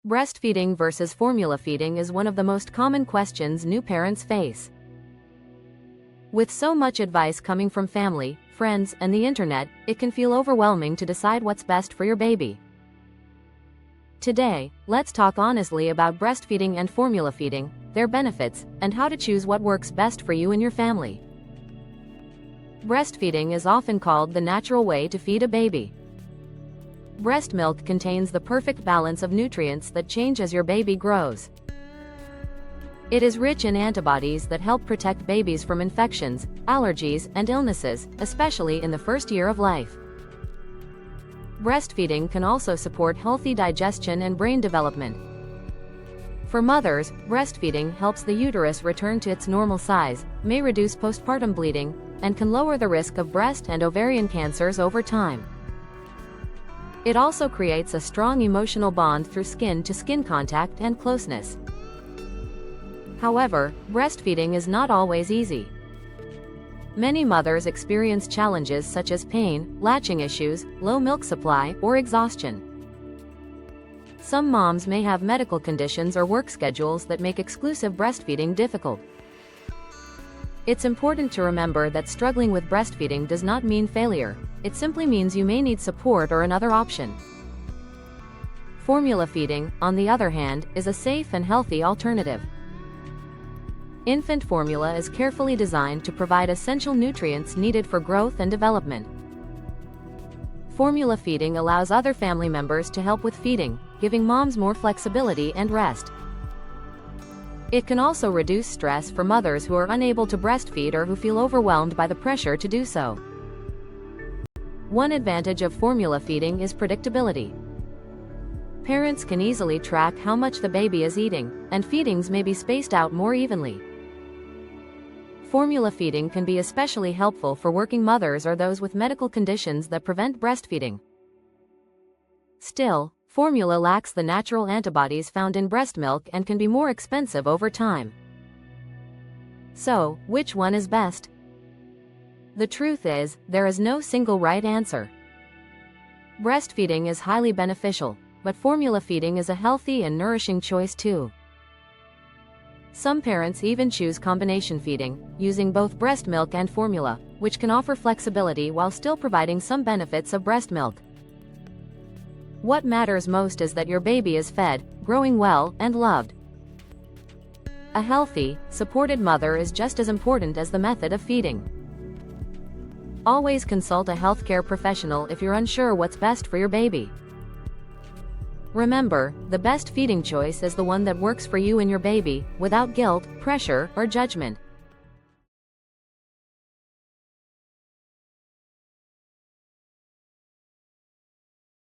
Breastfeeding versus formula feeding is one of the most common questions new parents face. With so much advice coming from family, friends, and the internet, it can feel overwhelming to decide what's best for your baby. Today, let's talk honestly about breastfeeding and formula feeding, their benefits, and how to choose what works best for you and your family. Breastfeeding is often called the natural way to feed a baby. Breast milk contains the perfect balance of nutrients that change as your baby grows. It is rich in antibodies that help protect babies from infections, allergies, and illnesses, especially in the first year of life. Breastfeeding can also support healthy digestion and brain development. For mothers, breastfeeding helps the uterus return to its normal size, may reduce postpartum bleeding, and can lower the risk of breast and ovarian cancers over time. It also creates a strong emotional bond through skin-to-skin contact and closeness. However, breastfeeding is not always easy. Many mothers experience challenges such as pain, latching issues, low milk supply, or exhaustion. Some moms may have medical conditions or work schedules that make exclusive breastfeeding difficult. It's important to remember that struggling with breastfeeding does not mean failure. It simply means you may need support or another option. Formula feeding, on the other hand, is a safe and healthy alternative. Infant formula is carefully designed to provide essential nutrients needed for growth and development. Formula feeding allows other family members to help with feeding, giving moms more flexibility and rest. It can also reduce stress for mothers who are unable to breastfeed or who feel overwhelmed by the pressure to do so. One advantage of formula feeding is predictability. Parents can easily track how much the baby is eating, and feedings may be spaced out more evenly. Formula feeding can be especially helpful for working mothers or those with medical conditions that prevent breastfeeding. Still, formula lacks the natural antibodies found in breast milk and can be more expensive over time. So, which one is best? The truth is, there is no single right answer. Breastfeeding is highly beneficial, but formula feeding is a healthy and nourishing choice too. Some parents even choose combination feeding, using both breast milk and formula, which can offer flexibility while still providing some benefits of breast milk. What matters most is that your baby is fed, growing well, and loved. A healthy, supported mother is just as important as the method of feeding. Always consult a healthcare professional if you're unsure what's best for your baby. Remember, the best feeding choice is the one that works for you and your baby, without guilt, pressure, or judgment.